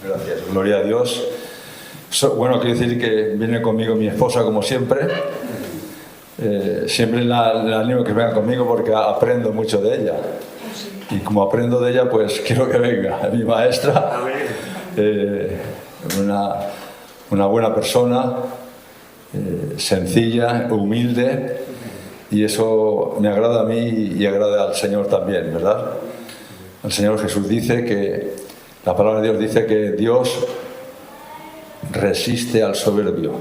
Gracias, gloria a Dios. Bueno, quiero decir que viene conmigo mi esposa como siempre. Siempre la animo que venga conmigo porque aprendo mucho de ella. Y como aprendo de ella, pues quiero que venga. Mi maestra, una buena persona, sencilla, humilde, y eso me agrada a mí y agrada al Señor también, ¿verdad? El Señor Jesús dice que, la palabra de Dios dice que Dios resiste al soberbio,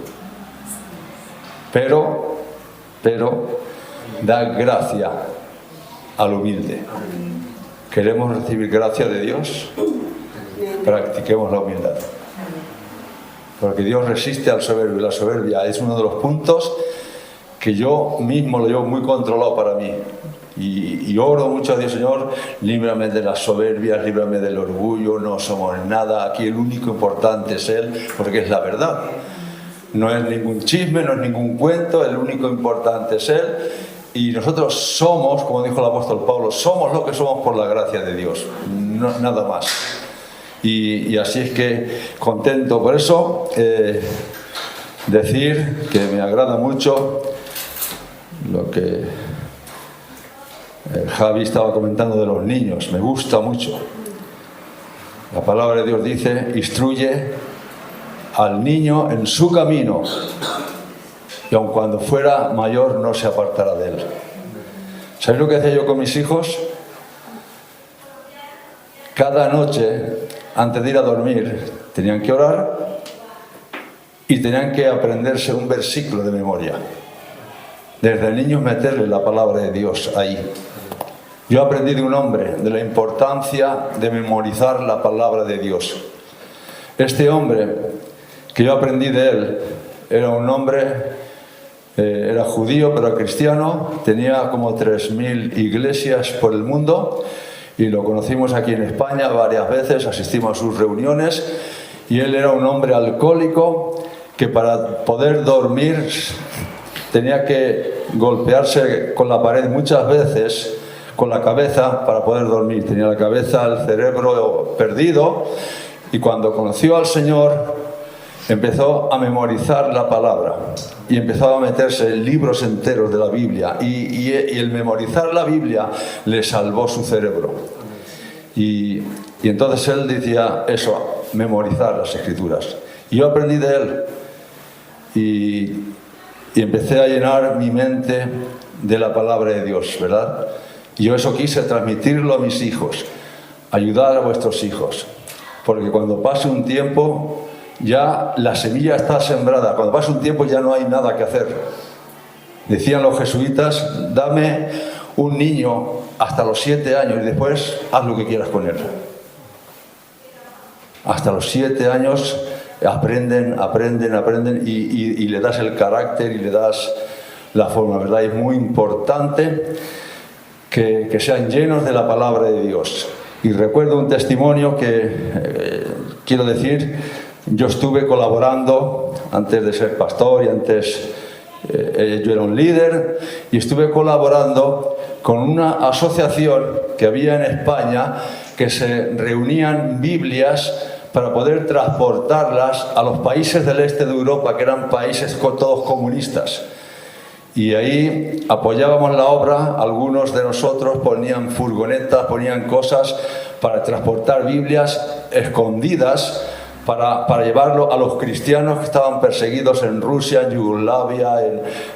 pero da gracia al humilde. ¿Queremos recibir gracia de Dios? Practiquemos la humildad. Porque Dios resiste al soberbio. La soberbia es uno de los puntos que yo mismo lo llevo muy controlado para mí. Y oro mucho a Dios, Señor, líbrame de las soberbias, líbrame del orgullo, no somos nada, aquí el único importante es Él, porque es la verdad. No es ningún chisme, no es ningún cuento, el único importante es Él. Y nosotros somos, como dijo el apóstol Pablo, somos lo que somos por la gracia de Dios, no, nada más. Y así es que contento. Por eso, decir que me agrada mucho lo que Javi estaba comentando de los niños, me gusta mucho. La palabra de Dios dice, instruye al niño en su camino, y aun cuando fuera mayor no se apartará de él. ¿Sabéis lo que hacía yo con mis hijos? Cada noche, antes de ir a dormir, tenían que orar y tenían que aprenderse un versículo de memoria. Desde niños meterle la palabra de Dios ahí. Yo aprendí de un hombre de la importancia de memorizar la palabra de Dios. Este hombre, que yo aprendí de él, era un hombre, era judío pero cristiano, tenía como 3000 iglesias por el mundo y lo conocimos aquí en España varias veces, asistimos a sus reuniones, y él era un hombre alcohólico que para poder dormir tenía que golpearse con la pared muchas veces con la cabeza para poder dormir. Tenía la cabeza, el cerebro perdido, y cuando conoció al Señor empezó a memorizar la palabra y empezó a meterse en libros enteros de la Biblia, y el memorizar la Biblia le salvó su cerebro. Y entonces él decía eso, memorizar las Escrituras. Y yo aprendí de él y empecé a llenar mi mente de la palabra de Dios, ¿verdad? Y yo eso quise transmitirlo a mis hijos, ayudar a vuestros hijos, porque cuando pase un tiempo ya la semilla está sembrada, cuando pase un tiempo ya no hay nada que hacer. Decían los jesuitas, dame un niño hasta los 7 años y después haz lo que quieras con él. Hasta los 7 años aprenden y le das el carácter y le das la forma, ¿verdad? Es muy importante que sean llenos de la palabra de Dios. Y recuerdo un testimonio que quiero decir, yo estuve colaborando antes de ser pastor y antes yo era un líder, y estuve colaborando con una asociación que había en España que se reunían Biblias para poder transportarlas a los países del este de Europa, que eran países todos comunistas. Y ahí apoyábamos la obra, algunos de nosotros ponían furgonetas, ponían cosas para transportar Biblias escondidas para llevarlo a los cristianos que estaban perseguidos en Rusia, en Yugoslavia,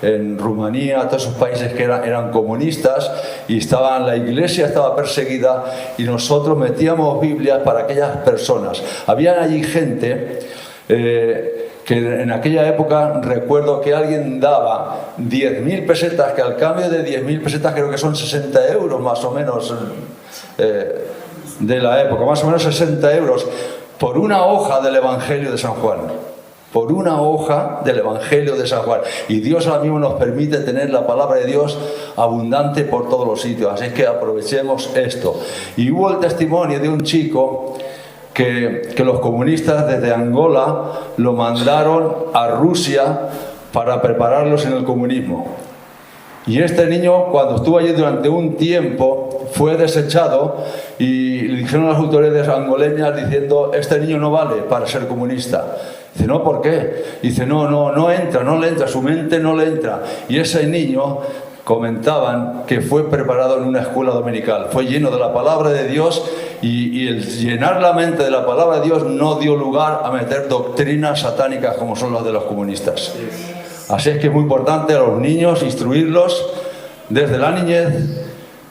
en Rumanía, todos esos países que eran comunistas, y la iglesia estaba perseguida, y nosotros metíamos Biblias para aquellas personas. Había allí gente que en aquella época recuerdo que alguien daba 10.000 pesetas, que al cambio de 10.000 pesetas creo que son 60 euros más o menos de la época, más o menos 60 euros, por una hoja del Evangelio de San Juan. Por una hoja del Evangelio de San Juan. Y Dios ahora mismo nos permite tener la palabra de Dios abundante por todos los sitios. Así que aprovechemos esto. Y hubo el testimonio de un chico que los comunistas desde Angola lo mandaron a Rusia para prepararlos en el comunismo. Y este niño, cuando estuvo allí durante un tiempo, fue desechado y le dijeron a las autoridades angoleñas diciendo: este niño no vale para ser comunista. Dice: no, ¿por qué? Dice: no le entra, su mente no le entra. Y ese niño, comentaban que fue preparado en una escuela dominical, fue lleno de la palabra de Dios, y el llenar la mente de la palabra de Dios no dio lugar a meter doctrinas satánicas como son las de los comunistas. Así es que es muy importante a los niños instruirlos desde la niñez,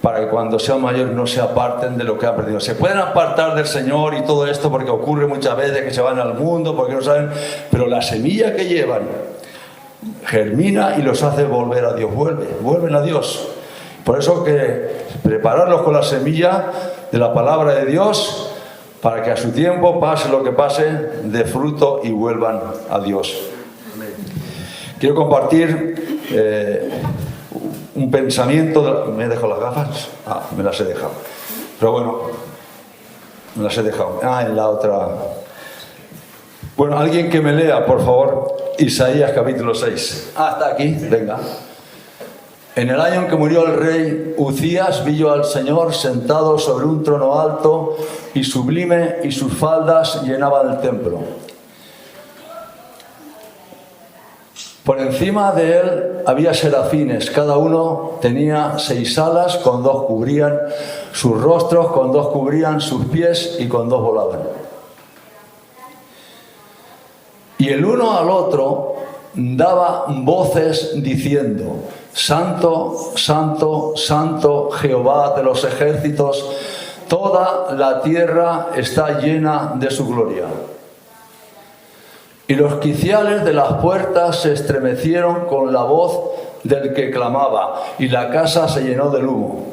para que cuando sean mayores no se aparten de lo que han aprendido. Se pueden apartar del Señor y todo esto porque ocurre muchas veces que se van al mundo porque no saben, pero la semilla que llevan germina y los hace volver a Dios, vuelven a Dios. Por eso que prepararlos con la semilla de la palabra de Dios, para que a su tiempo, pase lo que pase, dé fruto y vuelvan a Dios. Quiero compartir un pensamiento. ¿Me he dejado las gafas? Me las he dejado. Pero bueno, me las he dejado. En la otra. Bueno, alguien que me lea, por favor, Isaías capítulo 6. Hasta aquí, venga. En el año en que murió el rey Uzías, vi yo al Señor sentado sobre un trono alto y sublime, y sus faldas llenaban el templo. Por encima de él había serafines, cada uno tenía 6 alas, con 2 cubrían sus rostros, con 2 cubrían sus pies y con 2 volaban. Y el uno al otro daba voces diciendo: Santo, Santo, Santo, Jehová de los ejércitos, toda la tierra está llena de su gloria. Y los quiciales de las puertas se estremecieron con la voz del que clamaba, y la casa se llenó del humo.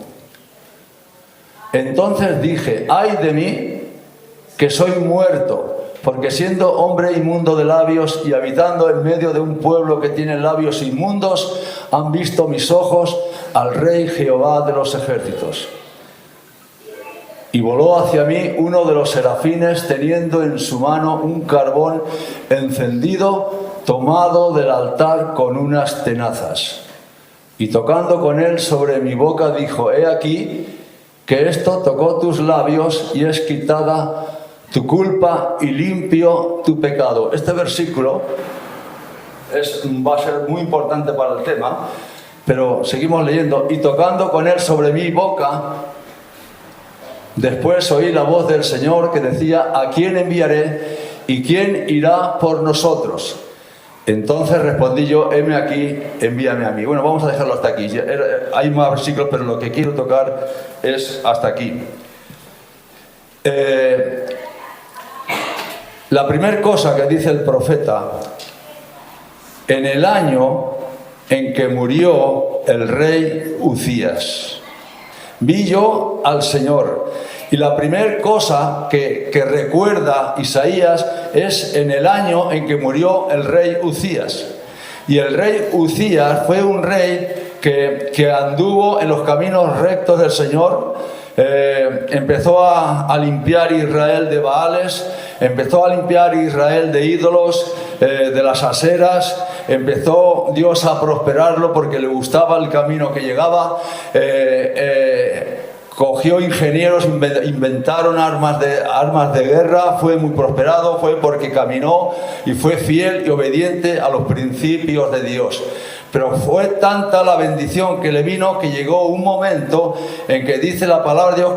Entonces dije: ay de mí, que soy muerto, porque siendo hombre inmundo de labios y habitando en medio de un pueblo que tiene labios inmundos, han visto mis ojos al Rey Jehová de los ejércitos. Y voló hacia mí uno de los serafines, teniendo en su mano un carbón encendido, tomado del altar con unas tenazas. Y tocando con él sobre mi boca, dijo: he aquí que esto tocó tus labios y es quitada tu culpa y limpio tu pecado. Este versículo va a ser muy importante para el tema, pero seguimos leyendo. Y tocando con él sobre mi boca, después oí la voz del Señor que decía: ¿a quién enviaré y quién irá por nosotros? Entonces respondí yo: heme aquí, envíame a mí. Bueno, vamos a dejarlo hasta aquí. Hay más versículos, pero lo que quiero tocar es hasta aquí. La primera cosa que dice el profeta: en el año en que murió el rey Uzías, vi yo al Señor. Y la primera cosa que recuerda Isaías es en el año en que murió el rey Uzías. Y el rey Uzías fue un rey que anduvo en los caminos rectos del Señor. Empezó a limpiar Israel de Baales, empezó a limpiar Israel de ídolos, de las aseras. Empezó Dios a prosperarlo porque le gustaba el camino que llegaba. Cogió ingenieros, inventaron armas de guerra, fue muy prosperado, fue porque caminó y fue fiel y obediente a los principios de Dios. Pero fue tanta la bendición que le vino que llegó un momento en que dice la palabra de Dios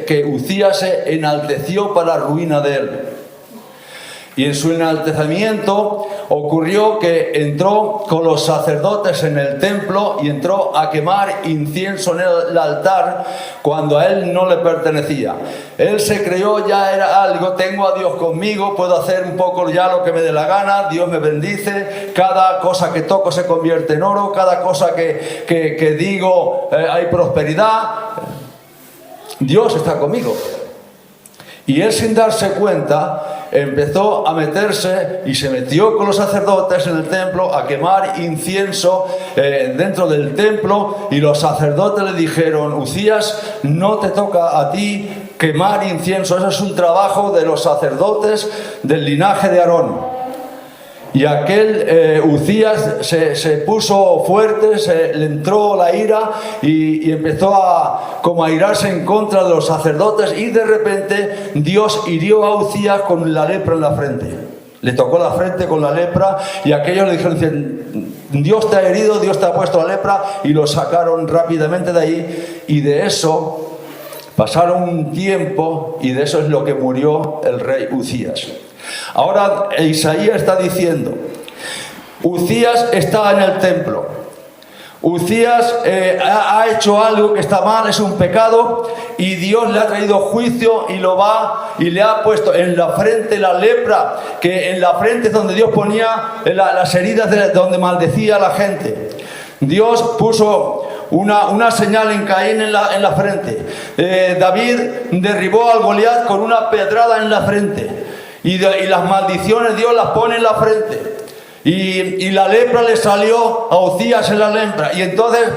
que Uzías se enalteció para ruina de él. Y en su enaltecimiento ocurrió que entró con los sacerdotes en el templo y entró a quemar incienso en el altar cuando a él no le pertenecía. Él se creyó ya era algo: tengo a Dios conmigo, puedo hacer un poco ya lo que me dé la gana, Dios me bendice, cada cosa que toco se convierte en oro, cada cosa que digo hay prosperidad, Dios está conmigo. Y él, sin darse cuenta, empezó a meterse y se metió con los sacerdotes en el templo a quemar incienso dentro del templo, y los sacerdotes le dijeron: Uzías, no te toca a ti quemar incienso, eso es un trabajo de los sacerdotes del linaje de Aarón. y aquel Uzías se puso fuerte, le entró la ira y empezó como a irarse en contra de los sacerdotes, y de repente Dios hirió a Uzías con la lepra en la frente. Le tocó la frente con la lepra y aquellos le dijeron: Dios te ha herido, Dios te ha puesto la lepra, y lo sacaron rápidamente de ahí. Y de eso pasaron un tiempo, y de eso es lo que murió el rey Uzías. Ahora Isaías está diciendo: Uzías está en el templo, Uzías ha hecho algo que está mal, es un pecado, y Dios le ha traído juicio y le ha puesto en la frente la lepra, que en la frente es donde Dios ponía las heridas donde maldecía a la gente. Dios puso una señal en Caín en la frente. David derribó al Goliat con una pedrada en la frente, y las maldiciones Dios las pone en la frente. Y la lepra le salió a Uzías en la lepra. Y entonces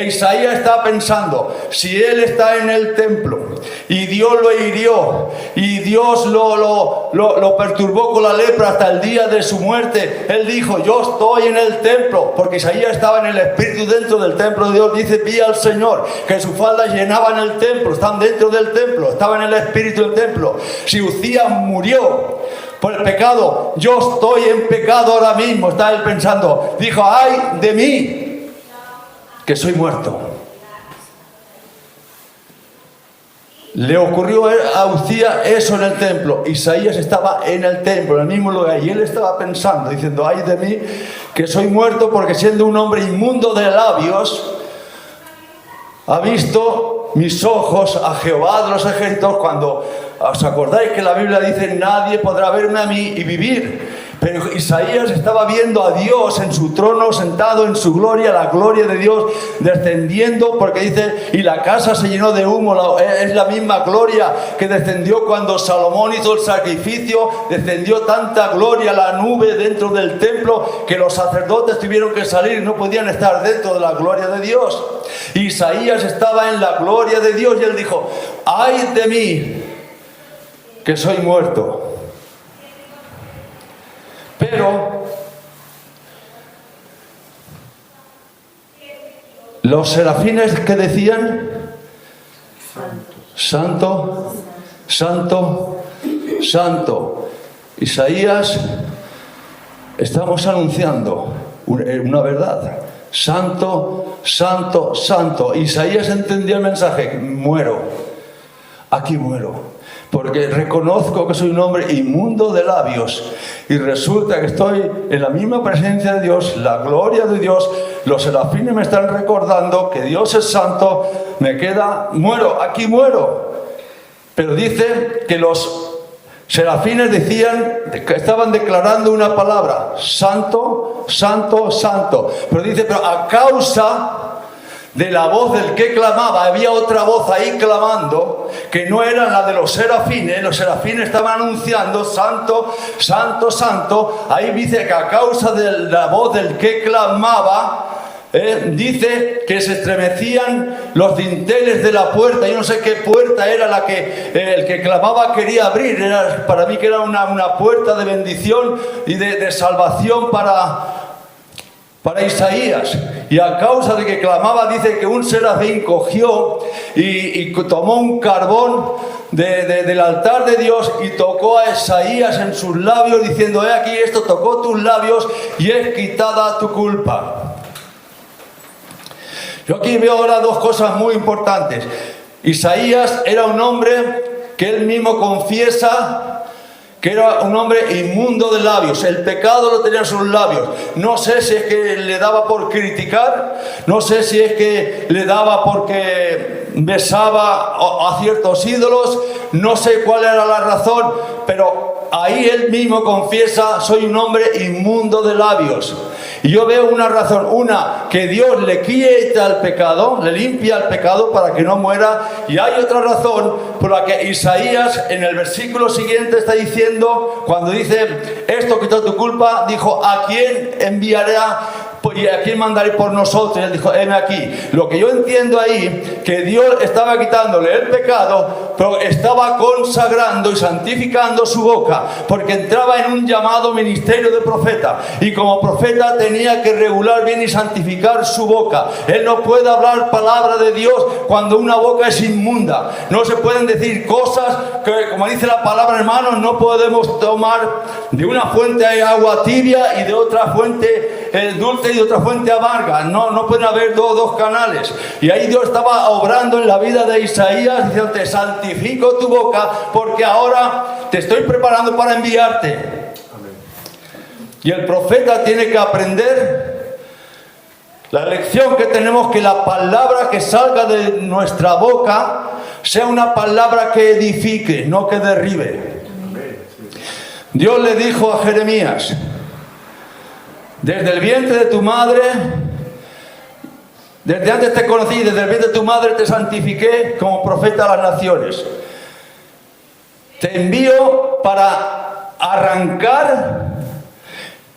Isaías está pensando: si él está en el templo y Dios lo hirió y Dios lo perturbó con la lepra hasta el día de su muerte, él dijo: yo estoy en el templo, porque Isaías estaba en el espíritu dentro del templo de Dios. Dice: vi al Señor que sus faldas llenaban el templo, están dentro del templo, estaba en el espíritu del templo. Si Uzías murió por el pecado, yo estoy en pecado ahora mismo, está él pensando. Dijo: ay de mí, que soy muerto. Le ocurrió a Uzías eso en el templo. Isaías estaba en el templo, en el mismo lugar, y él estaba pensando, diciendo: ay de mí, que soy muerto, porque siendo un hombre inmundo de labios, ha visto mis ojos a Jehová de los ejércitos. Cuando os acordáis que la Biblia dice: nadie podrá verme a mí y vivir. Pero Isaías estaba viendo a Dios en su trono, sentado en su gloria, la gloria de Dios descendiendo, porque dice: y la casa se llenó de humo. Es la misma gloria que descendió cuando Salomón hizo el sacrificio. Descendió tanta gloria, la nube dentro del templo, que los sacerdotes tuvieron que salir, no podían estar dentro de la gloria de Dios. Isaías estaba en la gloria de Dios, y él dijo: ay de mí, que soy muerto. Pero los serafines, que decían: santo, santo, santo. Isaías, estamos anunciando una verdad: santo, santo, santo. Isaías entendía el mensaje: muero, aquí muero, porque reconozco que soy un hombre inmundo de labios, y resulta que estoy en la misma presencia de Dios, la gloria de Dios. Los serafines me están recordando que Dios es santo. Muero, aquí muero. Pero dice que los serafines decían, que estaban declarando una palabra: santo, santo, santo. Pero dice: pero a causa de la voz del que clamaba, había otra voz ahí clamando, que no era la de los serafines. Los serafines estaban anunciando: santo, santo, santo. Ahí dice que a causa de la voz del que clamaba, dice que se estremecían los dinteles de la puerta. Yo no sé qué puerta era la que el que clamaba quería abrir. Para mí que era una puerta de bendición y de salvación para Isaías. Y a causa de que clamaba, dice que un serafín cogió y tomó un carbón del altar de Dios y tocó a Isaías en sus labios, diciendo: he aquí, esto tocó tus labios y es quitada tu culpa. Yo aquí veo ahora dos cosas muy importantes. Isaías era un hombre que él mismo confiesa que era un hombre inmundo de labios. El pecado lo tenía en sus labios. No sé si es que le daba por criticar, no sé si es que le daba porque besaba a ciertos ídolos, no sé cuál era la razón, pero ahí él mismo confiesa: soy un hombre inmundo de labios. Y yo veo una razón: una, que Dios le quita el pecado, le limpia el pecado para que no muera. Y hay otra razón por la que Isaías en el versículo siguiente está diciendo, cuando dice: esto quitó tu culpa, dijo: ¿a quién enviaré ¿y a quién mandaré por nosotros? Y él dijo, heme aquí. Lo que yo entiendo ahí, que Dios estaba quitándole el pecado, pero estaba consagrando y santificando su boca, porque entraba en un llamado ministerio de profeta, y como profeta tenía que regular bien y santificar su boca. Él no puede hablar palabra de Dios cuando una boca es inmunda. No se pueden decir cosas que, como dice la palabra, hermanos, no podemos tomar de una fuente de agua tibia y de otra fuente dulce y de otra fuente amarga. No pueden haber dos canales. Y ahí Dios estaba obrando en la vida de Isaías, diciendo, te santifico tu boca, porque ahora te estoy preparando para enviarte. Amén. Y el profeta tiene que aprender la lección que tenemos, que la palabra que salga de nuestra boca sea una palabra que edifique, no que derribe. Dios le dijo a Jeremías, desde el vientre de tu madre, desde antes te conocí, desde el vientre de tu madre te santifiqué como profeta a las naciones. Te envío para arrancar,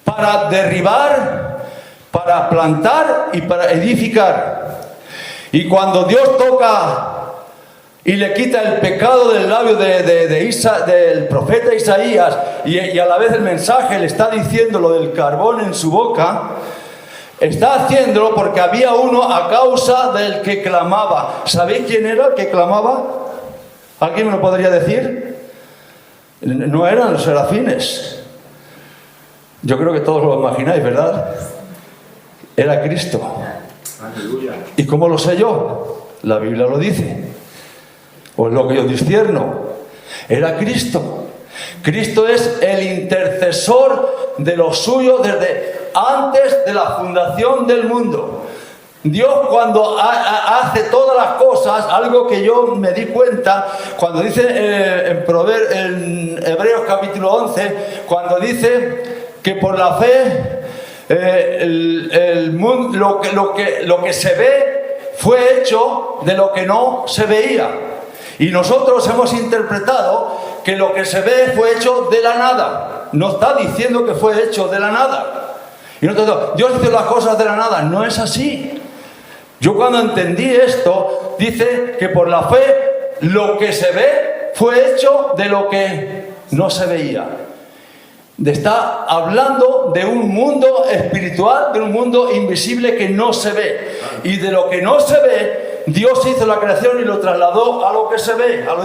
para derribar, para plantar y para edificar. Y cuando Dios toca y le quita el pecado del labio del profeta Isaías, y a la vez el mensaje le está diciendo lo del carbón en su boca, está haciéndolo porque había uno a causa del que clamaba. ¿Sabéis quién era el que clamaba? ¿Alguien me lo podría decir? No eran los serafines. Yo creo que todos lo imagináis, ¿verdad? Era Cristo. Aleluya. ¿Y cómo lo sé yo? La Biblia lo dice. O es lo que yo discierno. Era Cristo. Cristo es el intercesor de los suyos desde antes de la fundación del mundo. Dios, cuando hace todas las cosas, algo que yo me di cuenta, cuando dice en Hebreos capítulo 11, cuando dice que por la fe el mundo, lo que se ve fue hecho de lo que no se veía. Y nosotros hemos interpretado que lo que se ve fue hecho de la nada. No está diciendo que fue hecho de la nada. Y nosotros, Dios hizo las cosas de la nada. No es así. Yo cuando entendí esto, dice que por la fe lo que se ve fue hecho de lo que no se veía. Está hablando de un mundo espiritual, de un mundo invisible que no se ve. Y de lo que no se ve, Dios hizo la creación y lo trasladó a lo que se ve, lo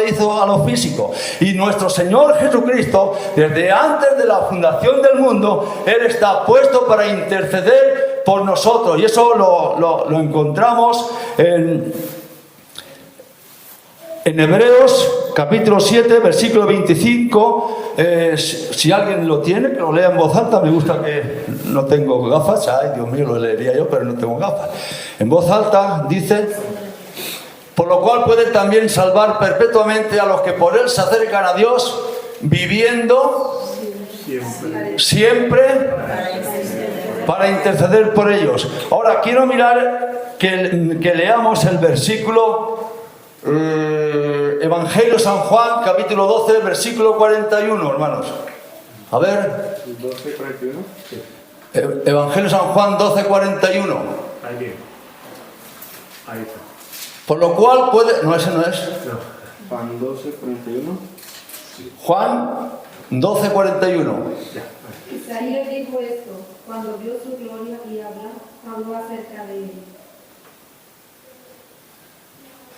hizo a lo físico. Y nuestro Señor Jesucristo, desde antes de la fundación del mundo, Él está puesto para interceder por nosotros. Y eso lo encontramos en Hebreos capítulo 7, versículo 25. Si alguien lo tiene, que lo lea en voz alta. Me gusta que no tengo gafas. Ay, Dios mío, lo leería yo, pero no tengo gafas. En voz alta dice: por lo cual puede también salvar perpetuamente a los que por él se acercan a Dios, viviendo siempre para interceder por ellos. Ahora quiero mirar que leamos el versículo Evangelio San Juan, capítulo 12, versículo 41, hermanos. A ver. 12, 41. Sí. Evangelio San Juan 12, 41. Ahí está. Por lo cual puede... No, ese no es. No. Juan 12, 41. Sí. Juan 12, 41. Isaías dijo esto cuando vio su gloria y habló acerca de él.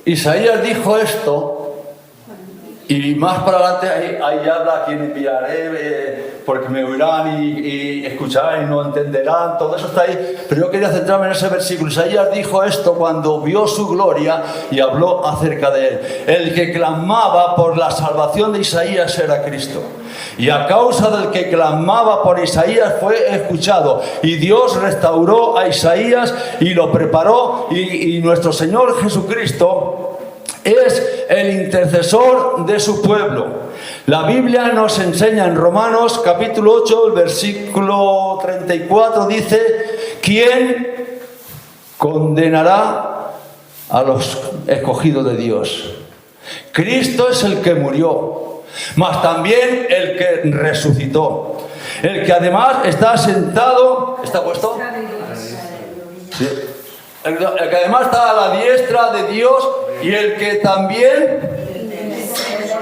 Isaías dijo esto, y más para adelante ahí habla: quien enviaré, porque me oirán y escucharán y no entenderán. Todo eso está ahí, pero yo quería centrarme en ese versículo. Isaías dijo esto cuando vio su gloria y habló acerca de él. El que clamaba por la salvación de Isaías era Cristo, y a causa del que clamaba por Isaías fue escuchado, y Dios restauró a Isaías y lo preparó, y nuestro Señor Jesucristo es el intercesor de su pueblo. La Biblia nos enseña en Romanos capítulo 8, el versículo 34, dice: ¿quién condenará a los escogidos de Dios? Cristo es el que murió, mas también el que resucitó, el que además está sentado, ¿está puesto? Sí. El que además está a la diestra de Dios y el que también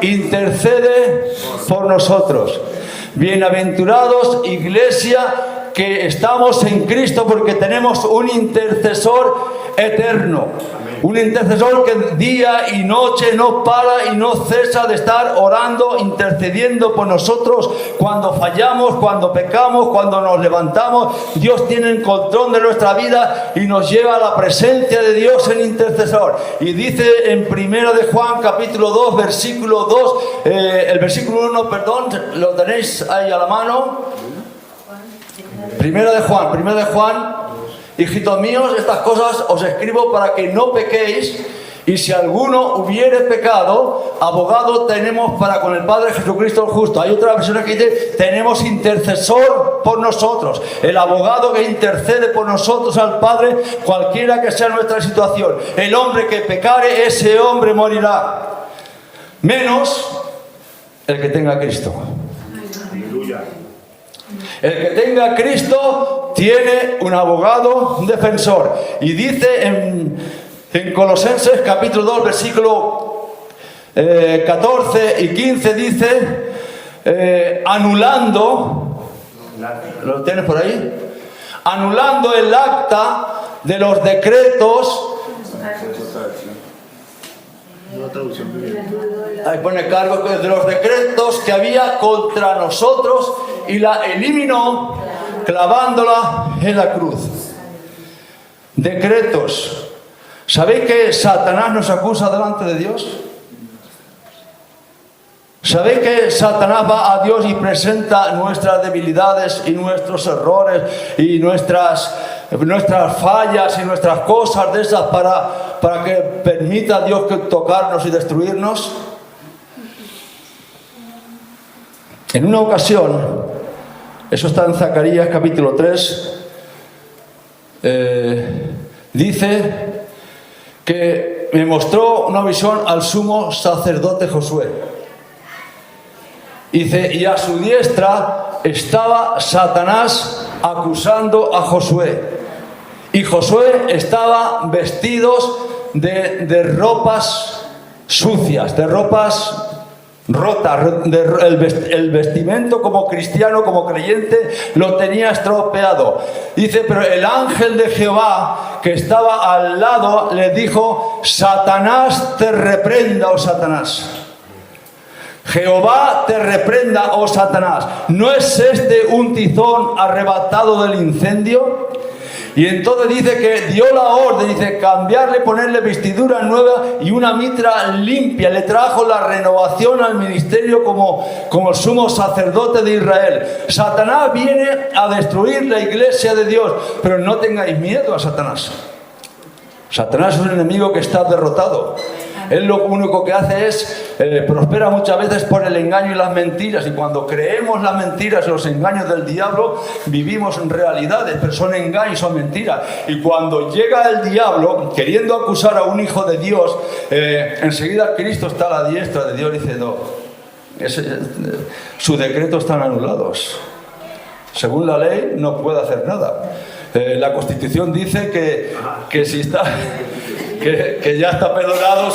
intercede por nosotros. Bienaventurados, iglesia, que estamos en Cristo porque tenemos un intercesor eterno. Un intercesor que día y noche no para y no cesa de estar orando, intercediendo por nosotros cuando fallamos, cuando pecamos, cuando nos levantamos. Dios tiene el control de nuestra vida y nos lleva a la presencia de Dios en intercesor. Y dice en 1 de Juan capítulo 2, versículo 2, el versículo 1, perdón, lo tenéis ahí a la mano. 1 de Juan. Hijitos míos, estas cosas os escribo para que no pequéis, y si alguno hubiere pecado, abogado tenemos para con el Padre, Jesucristo el justo. Hay otra versión que dice, tenemos intercesor por nosotros, el abogado que intercede por nosotros al Padre, cualquiera que sea nuestra situación. El hombre que pecare, ese hombre morirá, menos el que tenga a Cristo. Aleluya. El que tenga a Cristo tiene un abogado, un defensor. Y dice en Colosenses capítulo 2, versículo 14 y 15, dice, anulando, ¿lo tienes por ahí? Anulando el acta de los decretos. Ahí pone cargo de los decretos que había contra nosotros y la eliminó clavándola en la cruz. Decretos. ¿Sabéis que Satanás nos acusa delante de Dios? ¿Sabéis que Satanás va a Dios y presenta nuestras debilidades y nuestros errores y nuestras fallas y nuestras cosas de esas para que permita a Dios tocarnos y destruirnos? En una ocasión, eso está en Zacarías capítulo 3, dice que me mostró una visión al sumo sacerdote Josué. Dice, y a su diestra estaba Satanás acusando a Josué. Y Josué estaba vestidos de ropas sucias, de ropas rotas. El vestimento como cristiano, como creyente, lo tenía estropeado. Dice, pero el ángel de Jehová que estaba al lado le dijo, Satanás te reprenda, oh Satanás. Jehová te reprenda, oh Satanás. ¿No es este un tizón arrebatado del incendio? Y entonces dice que dio la orden, dice, cambiarle, ponerle vestidura nueva y una mitra limpia. Le trajo la renovación al ministerio como sumo sacerdote de Israel. Satanás viene a destruir la iglesia de Dios, pero no tengáis miedo a Satanás. Satanás es un enemigo que está derrotado. Él lo único que hace es, prospera muchas veces por el engaño y las mentiras. Y cuando creemos las mentiras y los engaños del diablo, vivimos en realidades, pero son engaños, son mentiras. Y cuando llega el diablo, queriendo acusar a un hijo de Dios, enseguida Cristo está a la diestra de Dios y dice, no, sus decretos están anulados. Según la ley, no puede hacer nada. La Constitución dice que si está... Que ya está perdonado,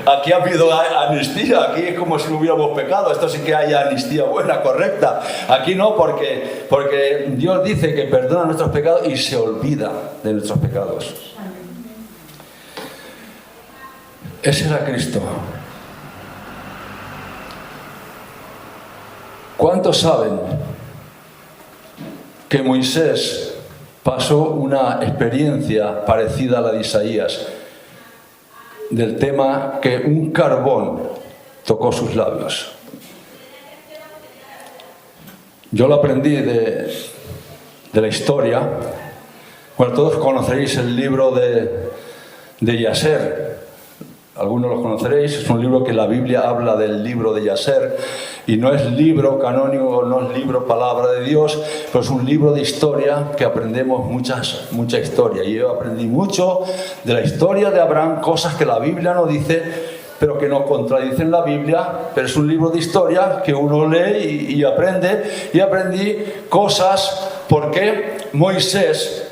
aquí ha habido amnistía, aquí es como si no hubiéramos pecado, esto sí que hay amnistía buena, correcta. Aquí no, porque Dios dice que perdona nuestros pecados y se olvida de nuestros pecados. Ese era Cristo. ¿Cuántos saben que Moisés pasó una experiencia parecida a la de Isaías? Del tema que un carbón tocó sus labios. Yo lo aprendí de la historia. Bueno, todos conoceréis el libro de Yaser. Algunos lo conoceréis. Es un libro que la Biblia habla del libro de Yaser. Y no es libro canónico, no es libro palabra de Dios, pero es un libro de historia que aprendemos mucha historia. Y yo aprendí mucho de la historia de Abraham, cosas que la Biblia no dice, pero que no contradicen la Biblia, pero es un libro de historia que uno lee y aprende, y aprendí cosas porque Moisés,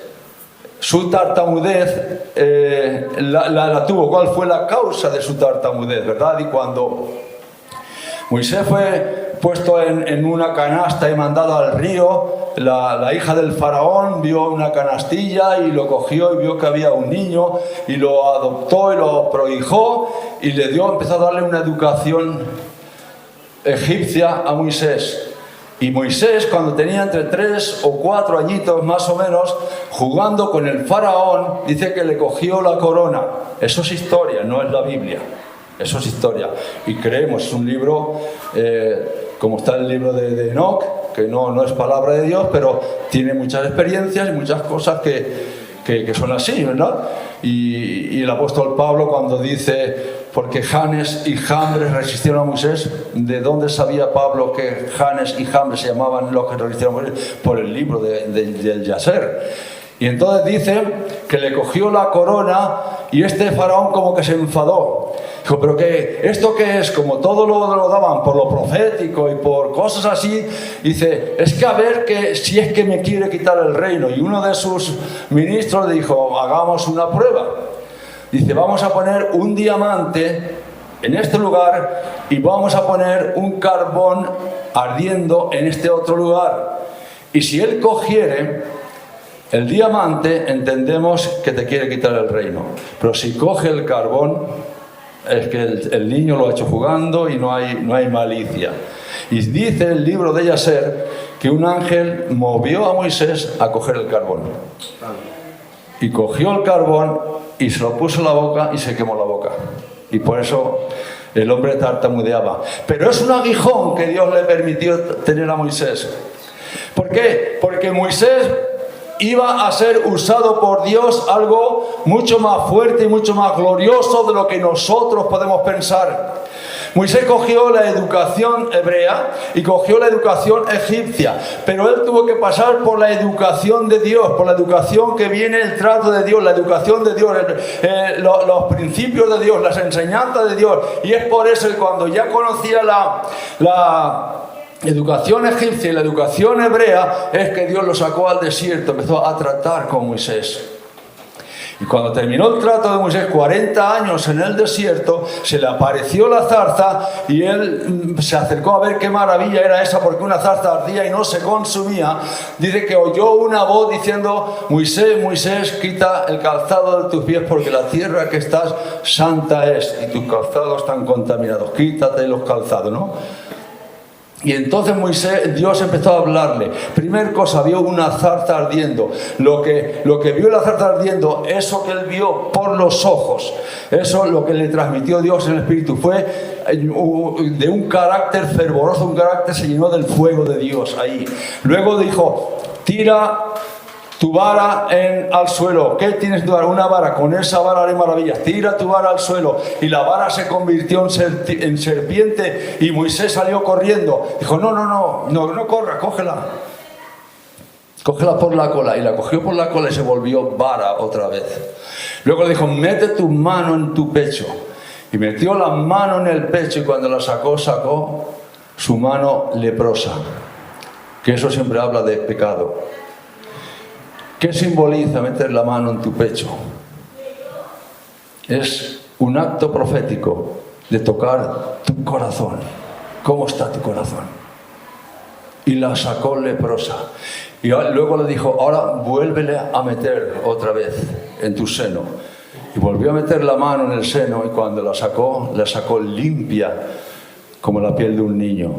su tartamudez la tuvo. ¿Cuál fue la causa de su tartamudez, verdad? Y cuando Moisés fue puesto en una canasta y mandado al río, la hija del faraón vio una canastilla y lo cogió y vio que había un niño y lo adoptó y lo prohijó y empezó a darle una educación egipcia a Moisés. Y Moisés, cuando tenía entre 3 o 4 añitos más o menos, jugando con el faraón, dice que le cogió la corona. Eso es historia, no es la Biblia. Eso es historia. Y creemos, es un libro, como está el libro de Enoch, que no es palabra de Dios, pero tiene muchas experiencias y muchas cosas que son así, ¿verdad? Y el apóstol Pablo, cuando dice, porque Janes y Jambres resistieron a Moisés, ¿de dónde sabía Pablo que Janes y Jambres se llamaban los que resistieron a Moisés? Por el libro del Yaser. Y entonces dice que le cogió la corona y este faraón como que se enfadó. Dijo, pero ¿esto qué es? Como todo lo daban por lo profético y por cosas así, dice, es que a ver si es que me quiere quitar el reino. Y uno de sus ministros le dijo, hagamos una prueba. Dice, vamos a poner un diamante en este lugar y vamos a poner un carbón ardiendo en este otro lugar. Y si él cogiere el diamante, entendemos que te quiere quitar el reino. Pero si coge el carbón, es que el niño lo ha hecho jugando y no hay malicia. Y dice el libro de Yaser que un ángel movió a Moisés a coger el carbón. Y cogió el carbón y se lo puso en la boca y se quemó la boca. Y por eso el hombre tartamudeaba. Pero es un aguijón que Dios le permitió tener a Moisés. ¿Por qué? Porque Moisés iba a ser usado por Dios algo mucho más fuerte y mucho más glorioso de lo que nosotros podemos pensar. Moisés cogió la educación hebrea y cogió la educación egipcia, pero él tuvo que pasar por la educación de Dios, por la educación que viene el trato de Dios, la educación de Dios, los principios de Dios, las enseñanzas de Dios. Y es por eso que cuando ya conocía la educación egipcia y la educación hebrea, es que Dios lo sacó al desierto, empezó a tratar con Moisés. Y cuando terminó el trato de Moisés, 40 años en el desierto, se le apareció la zarza y él se acercó a ver qué maravilla era esa, porque una zarza ardía y no se consumía. Dice que oyó una voz diciendo, Moisés, Moisés, quita el calzado de tus pies porque la tierra que estás santa es y tus calzados están contaminados. Quítate los calzados, ¿no? Y entonces Dios empezó a hablarle. Primer cosa, vio una zarza ardiendo. Lo que vio la zarza ardiendo, eso que él vio por los ojos, eso lo que le transmitió Dios en el Espíritu fue de un carácter fervoroso, un carácter se llenó del fuego de Dios ahí. Luego dijo, tira tu vara al suelo. ¿Qué tienes tu vara? Una vara. Con esa vara haré maravillas. Tira tu vara al suelo. Y la vara se convirtió en serpiente y Moisés salió corriendo. Dijo, no corra, cógela. Cógela por la cola. Y la cogió por la cola y se volvió vara otra vez. Luego le dijo, mete tu mano en tu pecho. Y metió la mano en el pecho y cuando la sacó su mano leprosa. Que eso siempre habla de pecado. ¿Qué simboliza meter la mano en tu pecho? Es un acto profético de tocar tu corazón. ¿Cómo está tu corazón? Y la sacó leprosa. Y luego le dijo, ahora vuélvele a meter otra vez en tu seno. Y volvió a meter la mano en el seno y cuando la sacó limpia como la piel de un niño.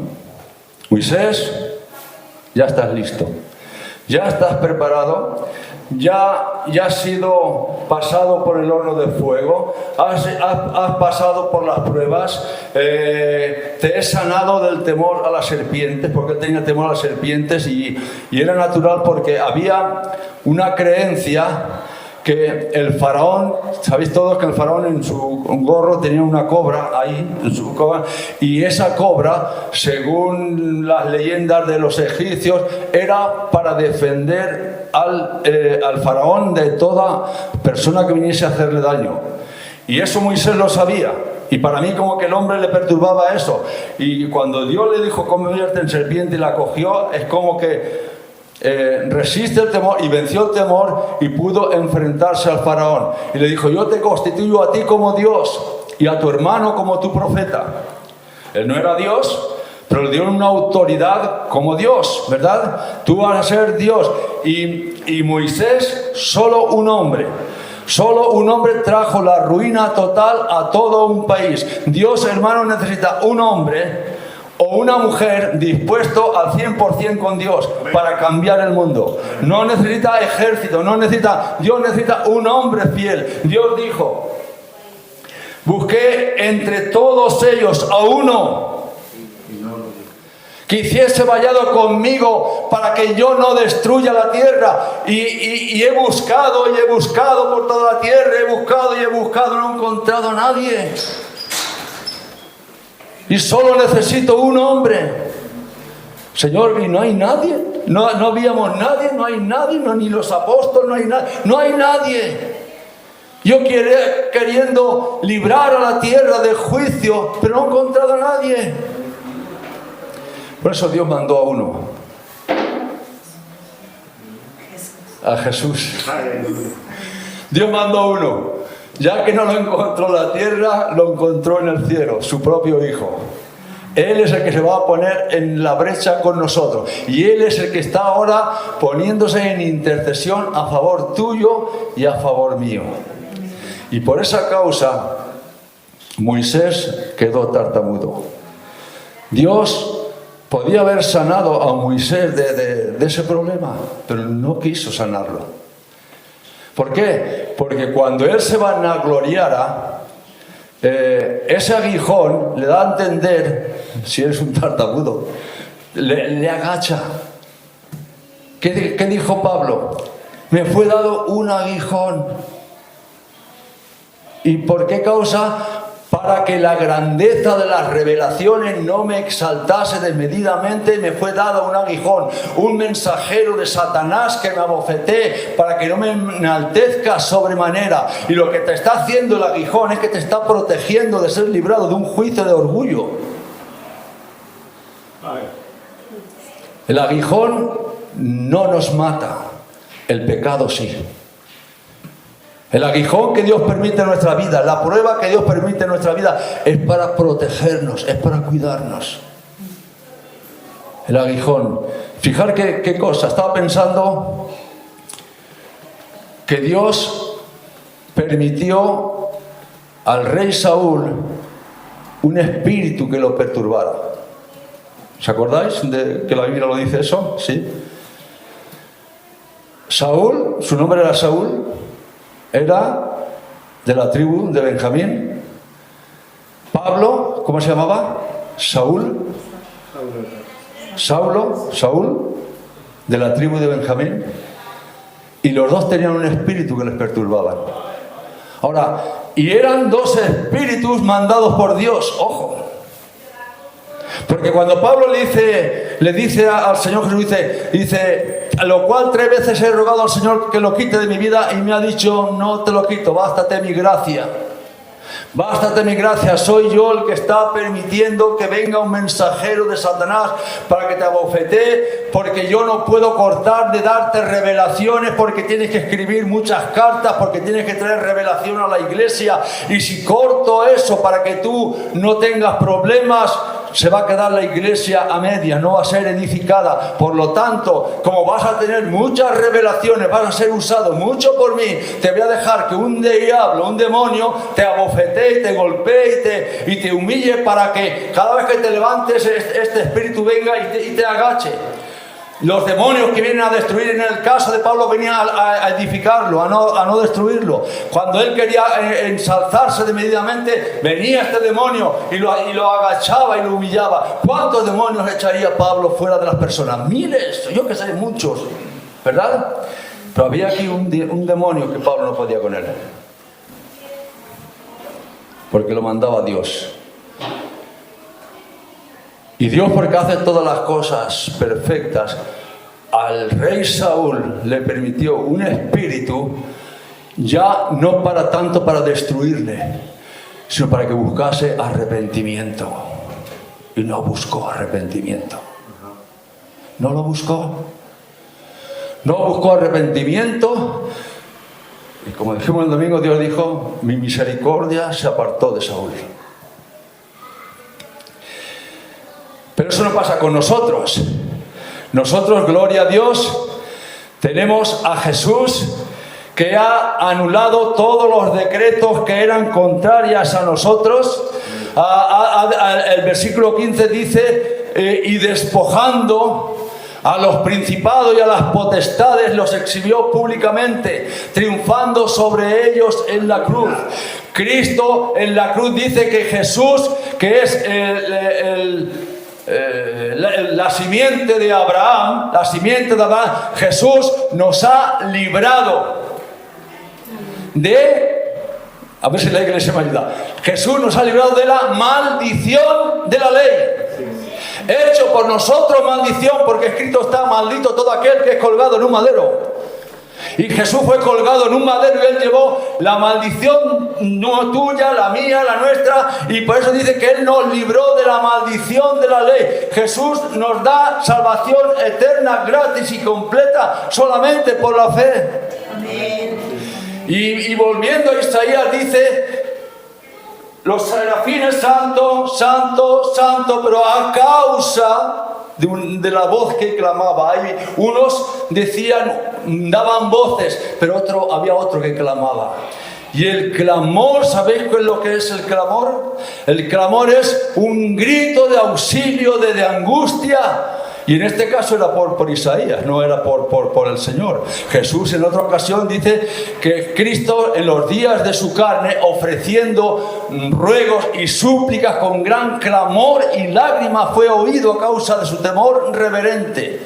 Moisés, ya estás listo. Ya estás preparado, ya has sido pasado por el horno de fuego, has pasado por las pruebas, te he sanado del temor a las serpientes, porque él tenía temor a las serpientes y era natural porque había una creencia que el faraón, sabéis todos que el faraón en su gorro tenía una cobra ahí, en su cobra, y esa cobra, según las leyendas de los egipcios, era para defender al faraón de toda persona que viniese a hacerle daño. Y eso Moisés lo sabía. Y para mí como que el hombre le perturbaba eso. Y cuando Dios le dijo, convierte en serpiente, y la cogió, es como que resiste el temor y venció el temor y pudo enfrentarse al faraón. Y le dijo, yo te constituyo a ti como Dios y a tu hermano como tu profeta. Él no era Dios, pero le dio una autoridad como Dios, ¿verdad? Tú vas a ser Dios. Y Moisés, solo un hombre trajo la ruina total a todo un país. Dios, hermano, necesita un hombre o una mujer dispuesto al 100% con Dios para cambiar el mundo. No necesita ejército, Dios necesita un hombre fiel. Dios dijo, busqué entre todos ellos a uno que hiciese vallado conmigo para que yo no destruya la tierra. Y he buscado por toda la tierra, he buscado, no he encontrado a nadie. Y solo necesito un hombre. Señor, y no hay nadie. No veíamos nadie, no hay nadie, ni los apóstoles, no hay nadie. Yo queriendo librar a la tierra del juicio, pero no he encontrado a nadie. Por eso Dios mandó a uno. A Jesús. Dios mandó a uno. Ya que no lo encontró en la tierra, lo encontró en el cielo, su propio Hijo. Él es el que se va a poner en la brecha con nosotros. Y Él es el que está ahora poniéndose en intercesión a favor tuyo y a favor mío. Y por esa causa, Moisés quedó tartamudo. Dios podía haber sanado a Moisés de ese problema, pero no quiso sanarlo. ¿Por qué? Porque cuando él se vanagloriara, ese aguijón le da a entender, si eres un tartamudo, le agacha. ¿Qué dijo Pablo? Me fue dado un aguijón. ¿Y por qué causa? Para que la grandeza de las revelaciones no me exaltase desmedidamente, me fue dado un aguijón, un mensajero de Satanás que me abofetee para que no me enaltezca sobremanera. Y lo que te está haciendo el aguijón es que te está protegiendo de ser librado de un juicio de orgullo. El aguijón no nos mata, el pecado sí. El aguijón que Dios permite en nuestra vida, la prueba que Dios permite en nuestra vida es para protegernos, es para cuidarnos. El aguijón. Fijar qué cosa. Estaba pensando que Dios permitió al rey Saúl un espíritu que lo perturbara. ¿Os acordáis de que la Biblia lo dice eso? Sí. Saúl, su nombre era Saúl, era de la tribu de Benjamín. Pablo, ¿cómo se llamaba? Saúl, de la tribu de Benjamín. Y los dos tenían un espíritu que les perturbaba. Ahora, y eran dos espíritus mandados por Dios, ojo. Porque cuando Pablo le dice al Señor Jesús, dice, a lo cual 3 veces he rogado al Señor que lo quite de mi vida y me ha dicho, no te lo quito, bástate mi gracia. Bástate mi gracia, soy yo el que está permitiendo que venga un mensajero de Satanás para que te abofetee, porque yo no puedo cortar de darte revelaciones, porque tienes que escribir muchas cartas, porque tienes que traer revelación a la iglesia, y si corto eso para que tú no tengas problemas, se va a quedar la iglesia a medias, no va a ser edificada. Por lo tanto, como vas a tener muchas revelaciones, vas a ser usado mucho por mí, te voy a dejar que un diablo, un demonio, te abofetee y te golpee y te humille, para que cada vez que te levantes este espíritu venga y te agache. Los demonios que vienen a destruir, en el caso de Pablo, venían a edificarlo, a no destruirlo. Cuando él quería ensalzarse desmedidamente, venía este demonio y lo agachaba y lo humillaba. ¿Cuántos demonios echaría Pablo fuera de las personas? Miles, yo que sé, muchos, ¿verdad? Pero había aquí un demonio que Pablo no podía con él, porque lo mandaba Dios. Y Dios, porque hace todas las cosas perfectas, al rey Saúl le permitió un espíritu, ya no para tanto para destruirle, sino para que buscase arrepentimiento. Y no buscó arrepentimiento. No lo buscó. No buscó arrepentimiento. Y como dijimos el domingo, Dios dijo, mi misericordia se apartó de Saúl. Pero eso no pasa con nosotros. Nosotros, gloria a Dios, tenemos a Jesús que ha anulado todos los decretos que eran contrarios a nosotros. El versículo 15 dice, y despojando a los principados y a las potestades los exhibió públicamente, triunfando sobre ellos en la cruz. Cristo en la cruz dice que Jesús, que es la simiente de Abraham, Jesús nos ha librado de, a ver si la iglesia me ayuda, Jesús nos ha librado de la maldición de la ley. Hecho por nosotros maldición, porque escrito está, maldito todo aquel que es colgado en un madero. Y Jesús fue colgado en un madero y Él llevó la maldición, no tuya, la mía, la nuestra. Y por eso dice que Él nos libró de la maldición de la ley. Jesús nos da salvación eterna, gratis y completa, solamente por la fe. Amén. Y volviendo a Isaías dice, los serafines, santo, santo, santo, pero a causa de la voz que clamaba. Unos decían, daban voces, pero había otro que clamaba. Y el clamor, ¿sabéis qué es lo que es el clamor? El clamor es un grito de auxilio, de angustia. Y en este caso era por Isaías, no era por el Señor. Jesús en otra ocasión dice que Cristo en los días de su carne, ofreciendo ruegos y súplicas con gran clamor y lágrimas, fue oído a causa de su temor reverente.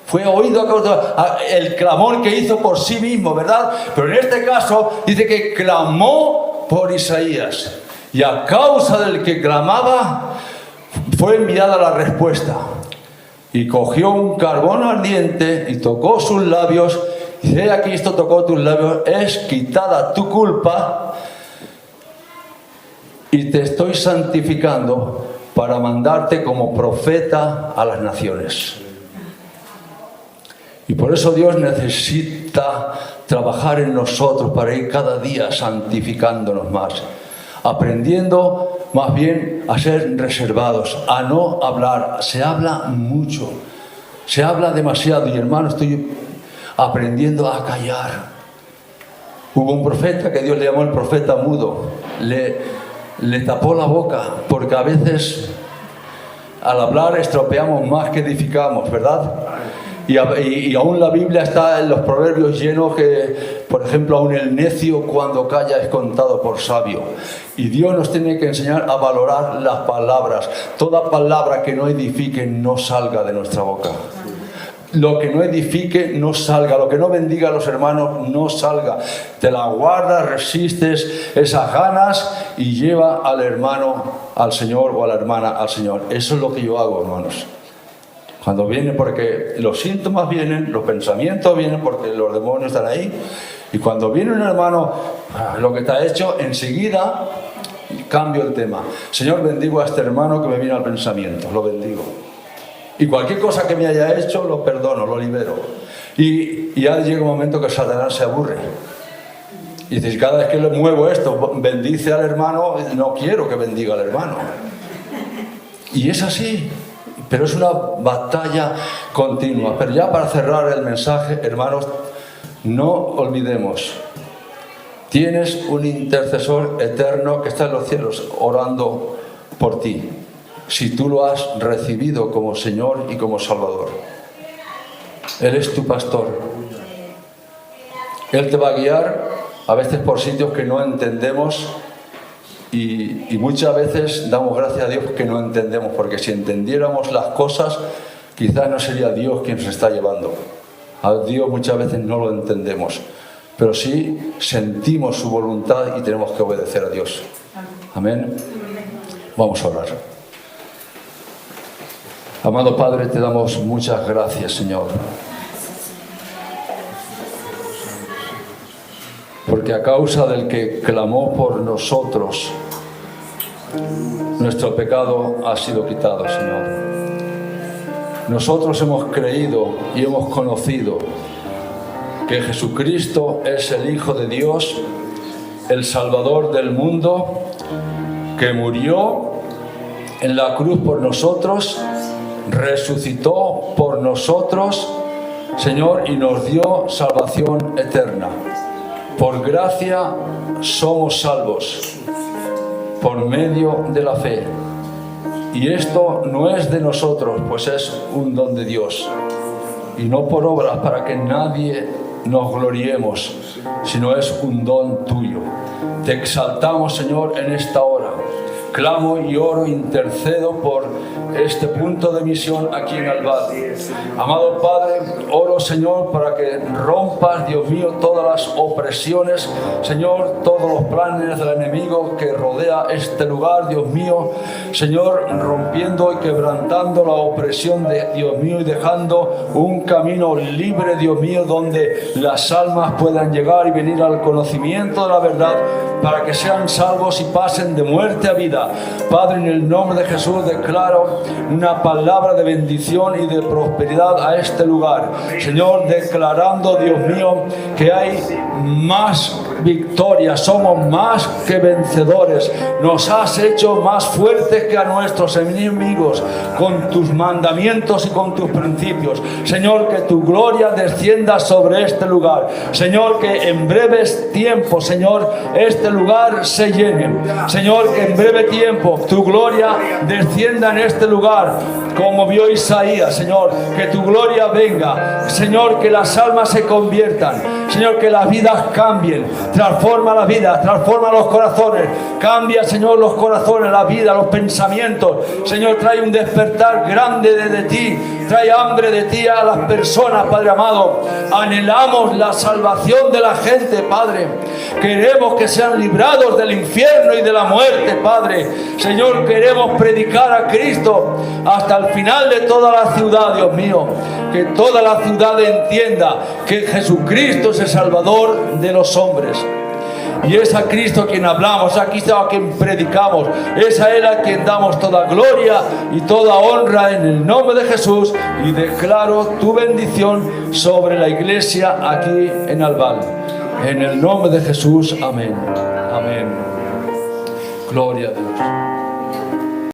Fue oído a causa del clamor que hizo por sí mismo, ¿verdad? Pero en este caso dice que clamó por Isaías. Y a causa del que clamaba fue enviada la respuesta. Y cogió un carbón ardiente y tocó sus labios. Y dice, aquí esto tocó tus labios, es quitada tu culpa y te estoy santificando para mandarte como profeta a las naciones. Y por eso Dios necesita trabajar en nosotros para ir cada día santificándonos más, aprendiendo más bien a ser reservados, a no hablar. Se habla mucho, se habla demasiado y hermano, estoy aprendiendo a callar. Hubo un profeta que Dios le llamó el profeta mudo, le tapó la boca, porque a veces al hablar estropeamos más que edificamos, ¿verdad? Y aún la Biblia está en los proverbios llenos que, por ejemplo, aún el necio cuando calla es contado por sabio. Y Dios nos tiene que enseñar a valorar las palabras. Toda palabra que no edifique no salga de nuestra boca. Lo que no edifique no salga, lo que no bendiga a los hermanos no salga. Te la guardas, resistes esas ganas y lleva al hermano al Señor o a la hermana al Señor. Eso es lo que yo hago, hermanos. Cuando viene, porque los síntomas vienen, los pensamientos vienen, porque los demonios están ahí. Y cuando viene un hermano, lo que está hecho, enseguida cambio el tema. Señor, bendigo a este hermano que me viene al pensamiento, lo bendigo. Y cualquier cosa que me haya hecho, lo perdono, lo libero. Y ya llega un momento que Satanás se aburre. Y dices, cada vez que le muevo esto, bendice al hermano, no quiero que bendiga al hermano. Y es así. Pero es una batalla continua. Pero ya para cerrar el mensaje, hermanos, no olvidemos, tienes un intercesor eterno que está en los cielos orando por ti, si tú lo has recibido como Señor y como Salvador. Él es tu pastor. Él te va a guiar a veces por sitios que no entendemos. Y muchas veces damos gracias a Dios que no entendemos, porque si entendiéramos las cosas, quizás no sería Dios quien nos está llevando. A Dios muchas veces no lo entendemos, pero sí sentimos su voluntad y tenemos que obedecer a Dios. Amén. Vamos a orar. Amado Padre, te damos muchas gracias, Señor. Porque a causa del que clamó por nosotros, nuestro pecado ha sido quitado, Señor. Nosotros hemos creído y hemos conocido que Jesucristo es el Hijo de Dios, el Salvador del mundo, que murió en la cruz por nosotros, resucitó por nosotros, Señor, y nos dio salvación eterna. Por gracia somos salvos, por medio de la fe. Y esto no es de nosotros, pues es un don de Dios. Y no por obras para que nadie nos gloriemos, sino es un don tuyo. Te exaltamos, Señor, en esta hora. Clamo y oro, intercedo por este punto de misión aquí en Albal. Amado Padre, oro, Señor, para que rompas, Dios mío, todas las opresiones, Señor, todos los planes del enemigo que rodea este lugar, Dios mío, Señor, rompiendo y quebrantando la opresión de Dios mío y dejando un camino libre, Dios mío, donde las almas puedan llegar y venir al conocimiento de la verdad, para que sean salvos y pasen de muerte a vida. Padre, en el nombre de Jesús declaro una palabra de bendición y de prosperidad a este lugar. Señor, declarando, Dios mío, que hay más victorias, somos más que vencedores. Nos has hecho más fuertes que a nuestros enemigos con tus mandamientos y con tus principios. Señor, que tu gloria descienda sobre este lugar. Señor, que en breves tiempos, Señor, este lugar se llene. Señor, que en breve tiempo tu gloria descienda en este lugar, como vio Isaías. Señor, que tu gloria venga. Señor, que las almas se conviertan. Señor, que las vidas cambien. Transforma la vida, transforma los corazones. Cambia, Señor, los corazones, la vida, los pensamientos. Señor, trae un despertar grande desde ti. Trae hambre de ti a las personas, Padre amado. Anhelamos la salvación de la gente, Padre. Queremos que sean librados del infierno y de la muerte, Padre. Señor, queremos predicar a Cristo hasta el final de toda la ciudad, Dios mío. Que toda la ciudad entienda que Jesucristo es el Salvador de los hombres. Y es a Cristo a quien hablamos, a Cristo a quien predicamos, es a Él a quien damos toda gloria y toda honra en el nombre de Jesús. Y declaro tu bendición sobre la iglesia aquí en Albal. En el nombre de Jesús, amén. Amén. Gloria a Dios.